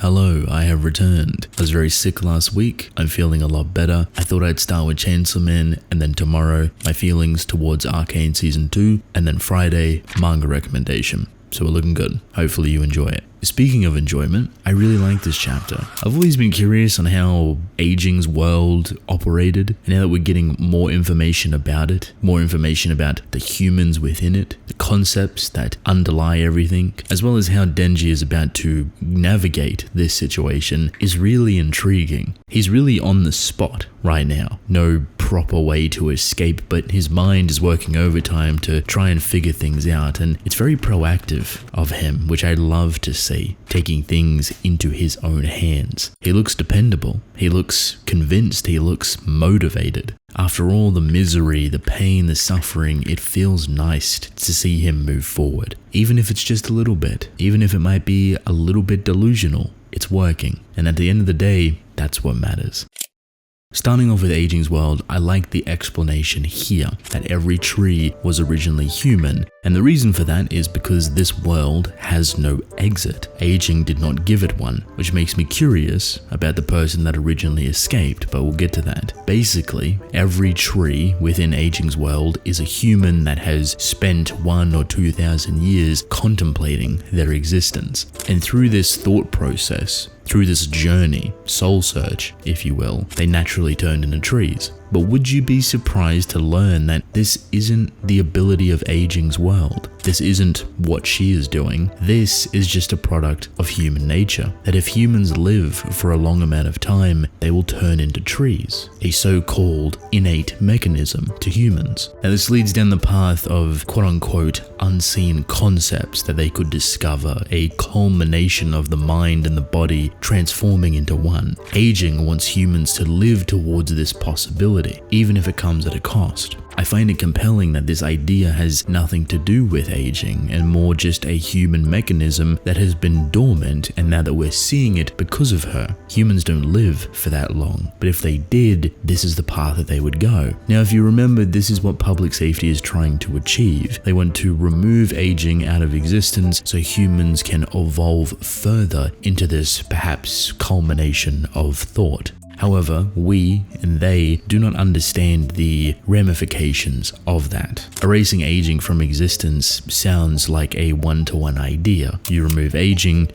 Hello, I have returned. I was very sick last week. I'm feeling a lot better. I thought I'd start with Chainsawman, and then tomorrow, my feelings towards Arcane Season 2, and then Friday, manga recommendation. So we're looking good. Hopefully you enjoy it. Speaking of enjoyment, I really like this chapter. I've always been curious on how Aging's world operated, and now that we're getting more information about it, more information about the humans within it, the concepts that underlie everything, as well as how Denji is about to navigate this situation, is really intriguing. He's really on the spot right now. No proper way to escape, but his mind is working overtime to try and figure things out, and it's very proactive of him, which I love to see, taking things into his own hands. He looks dependable, he looks convinced, he looks motivated. After all the misery, the pain, the suffering, it feels nice to see him move forward. Even if it's just a little bit, even if it might be a little bit delusional, it's working. And at the end of the day, that's what matters. Starting off with Aging's world, I like the explanation here that every tree was originally human, and the reason for that is because this world has no exit. Aging did not give it one, which makes me curious about the person that originally escaped, but we'll get to that. Basically, every tree within Aging's world is a human that has spent 1,000 or 2,000 years contemplating their existence, and through this thought process, through this journey, soul search, if you will, they naturally turned into trees. But would you be surprised to learn that this isn't the ability of Aging's world? This isn't what she is doing. This is just a product of human nature. That if humans live for a long amount of time, they will turn into trees. A so-called innate mechanism to humans. Now this leads down the path of quote-unquote unseen concepts that they could discover, a culmination of the mind and the body transforming into one. Aging wants humans to live towards this possibility, even if it comes at a cost. I find it compelling that this idea has nothing to do with aging and more just a human mechanism that has been dormant, and now that we're seeing it because of her. Humans don't live for that long, but if they did, this is the path that they would go. Now if you remember, this is what public safety is trying to achieve. They want to remove aging out of existence so humans can evolve further into this perhaps culmination of thought. However, we and they do not understand the ramifications of that. Erasing aging from existence sounds like a one-to-one idea. You remove aging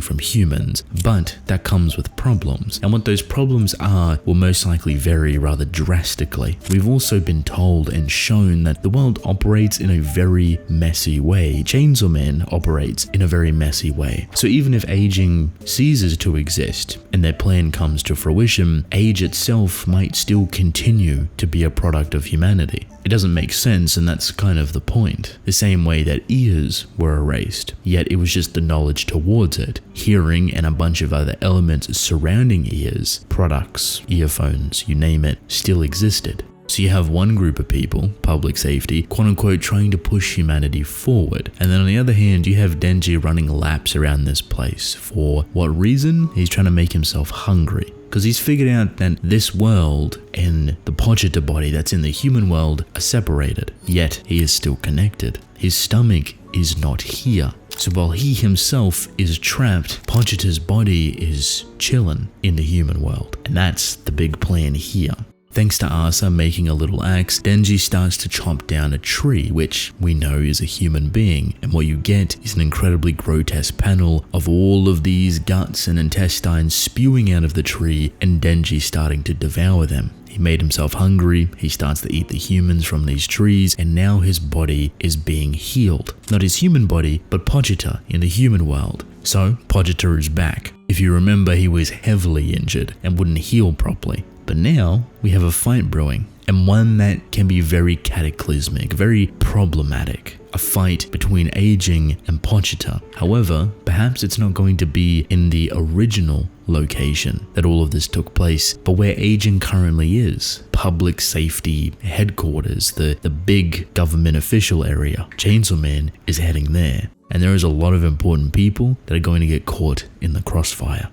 from humans, but that comes with problems. And what those problems are will most likely vary rather drastically. We've also been told and shown that the world operates in a very messy way. Chainsawman operates in a very messy way. So even if aging ceases to exist and their plan comes to fruition, age itself might still continue to be a product of humanity. It doesn't make sense, and that's kind of the point. The same way that ears were erased, yet it was just the knowledge towards it. Hearing and a bunch of other elements surrounding ears, products, earphones, you name it, still existed. So you have one group of people, public safety, quote-unquote trying to push humanity forward. And then on the other hand, you have Denji running laps around this place. For what reason? He's trying to make himself hungry. Because he's figured out that this world and the Pochita body that's in the human world are separated. Yet he is still connected. His stomach is not here. So while he himself is trapped, Pochita's body is chilling in the human world. And that's the big plan here. Thanks to Asa making a little axe, Denji starts to chop down a tree, which we know is a human being, and what you get is an incredibly grotesque panel of all of these guts and intestines spewing out of the tree, and Denji starting to devour them. He made himself hungry, he starts to eat the humans from these trees, and now his body is being healed. Not his human body, but Pochita in the human world. So, Pochita is back. If you remember, he was heavily injured and wouldn't heal properly. But now, we have a fight brewing, and one that can be very cataclysmic, very problematic. A fight between Aging and Pochita. However, perhaps it's not going to be in the original location that all of this took place, but where Aging currently is. Public safety headquarters, the big government official area. Chainsawman is heading there, and there is a lot of important people that are going to get caught in the crossfire.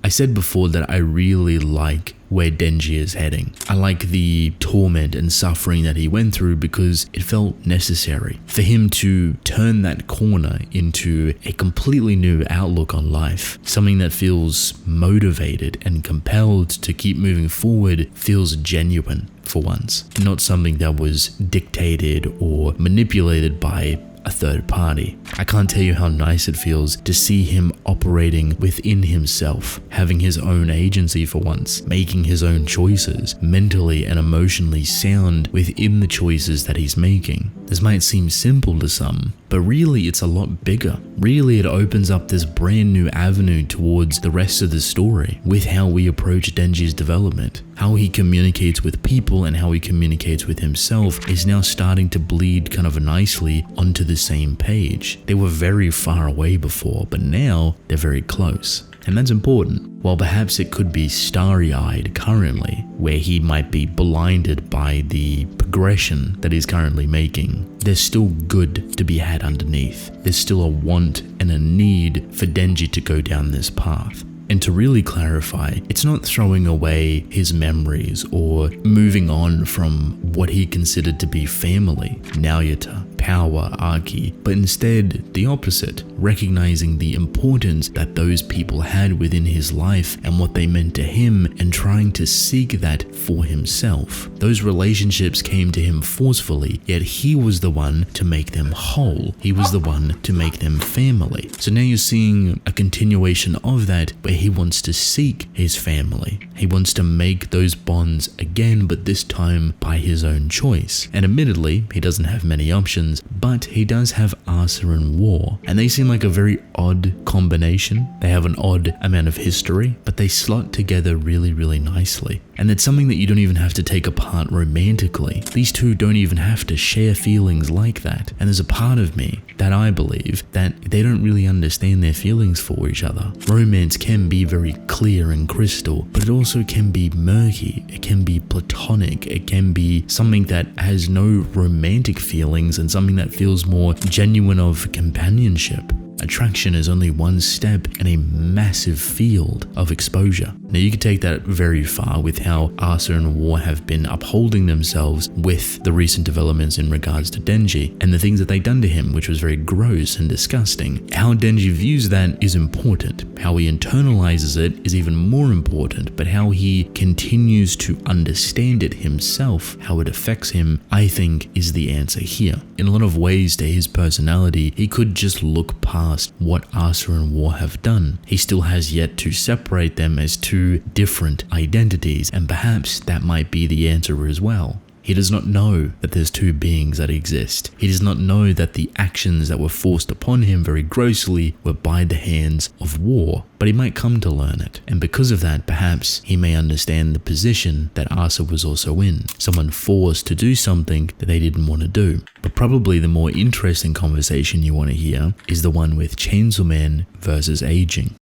I said before that I really like where Denji is heading. I like the torment and suffering that he went through because it felt necessary for him to turn that corner into a completely new outlook on life. Something that feels motivated and compelled to keep moving forward, feels genuine for once, not something that was dictated or manipulated by a third party. I can't tell you how nice it feels to see him operating within himself, having his own agency for once, making his own choices, mentally and emotionally sound within the choices that he's making. This might seem simple to some, but really it's a lot bigger. Really, it opens up this brand new avenue towards the rest of the story with how we approach Denji's development. How he communicates with people and how he communicates with himself is now starting to bleed kind of nicely onto the same page. They were very far away before, but now they're very close. And that's important. While perhaps it could be starry-eyed currently, where he might be blinded by the progression that he's currently making, there's still good to be had underneath. There's still a want and a need for Denji to go down this path. And to really clarify, it's not throwing away his memories or moving on from what he considered to be family, Naoyuta, power, Aki, but instead the opposite, recognizing the importance that those people had within his life and what they meant to him and trying to seek that for himself. Those relationships came to him forcefully, yet he was the one to make them whole. He was the one to make them family. So now you're seeing a continuation of that where he wants to seek his family. He wants to make those bonds again, but this time by his own choice. And admittedly, he doesn't have many options, but he does have Asa and War, and they seem like a very odd combination. They have an odd amount of history, but they slot together really, really nicely. And it's something that you don't even have to take apart romantically. These two don't even have to share feelings like that. And there's a part of me that I believe that they don't really understand their feelings for each other. Romance can be very clear and crystal, but it also can be murky. It can be platonic. It can be something that has no romantic feelings and something that feels more genuine of companionship. Attraction is only one step in a massive field of exposure. Now you can take that very far with how Asa and War have been upholding themselves with the recent developments in regards to Denji and the things that they've done to him, which was very gross and disgusting. How Denji views that is important. How he internalizes it is even more important, but how he continues to understand it himself, how it affects him, I think is the answer here. In a lot of ways to his personality, he could just look past what Asa and War have done. He still has yet to separate them as two different identities, and perhaps that might be the answer as well. He does not know that there's two beings that exist. He does not know that the actions that were forced upon him very grossly were by the hands of War, but he might come to learn it. And because of that, perhaps he may understand the position that Asa was also in. Someone forced to do something that they didn't want to do. But probably the more interesting conversation you want to hear is the one with Chainsawman versus aging.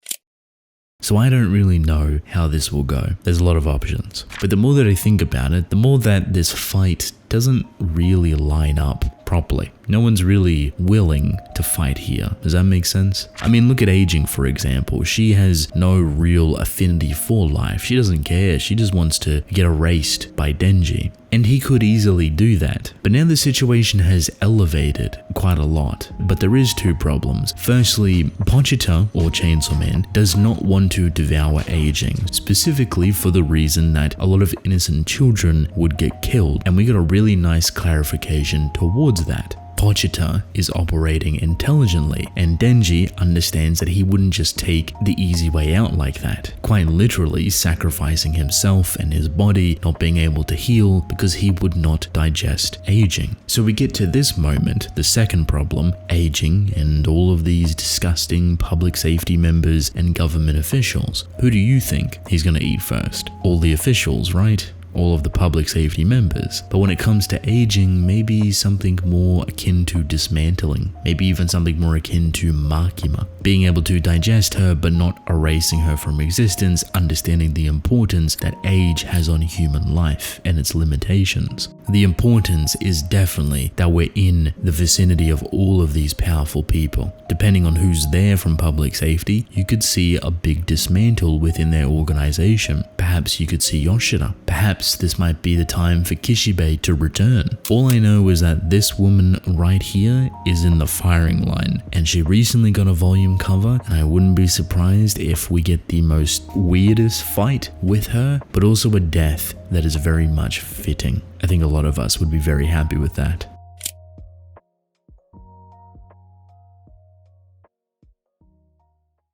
So I don't really know how this will go. There's a lot of options. But the more that I think about it, the more that this fight doesn't really line up properly. No one's really willing to fight here. Does that make sense? I mean, look at aging, for example. She has no real affinity for life. She doesn't care. She just wants to get erased by Denji. And he could easily do that. But now the situation has elevated quite a lot. But there is two problems. Firstly, Pochita, or Chainsawman, does not want to devour aging, specifically for the reason that a lot of innocent children would get killed. And we got a really nice clarification towards that. Pochita is operating intelligently, and Denji understands that he wouldn't just take the easy way out like that, quite literally sacrificing himself and his body not being able to heal because he would not digest aging. So we get to this moment, the second problem, aging and all of these disgusting public safety members and government officials. Who do you think he's going to eat first? All the officials, right? all of the public safety members. But when it comes to aging, maybe something more akin to dismantling, maybe even something more akin to Makima. Being able to digest her but not erasing her from existence, understanding the importance that age has on human life and its limitations. The importance is definitely that we're in the vicinity of all of these powerful people. Depending on who's there from public safety, you could see a big dismantle within their organization. Perhaps you could see Yoshida. Perhaps this might be the time for Kishibe to return. All I know is that this woman right here is in the firing line, and she recently got a volume cover, and I wouldn't be surprised if we get the most weirdest fight with her, but also a death that is very much fitting. I think a lot of us would be very happy with that.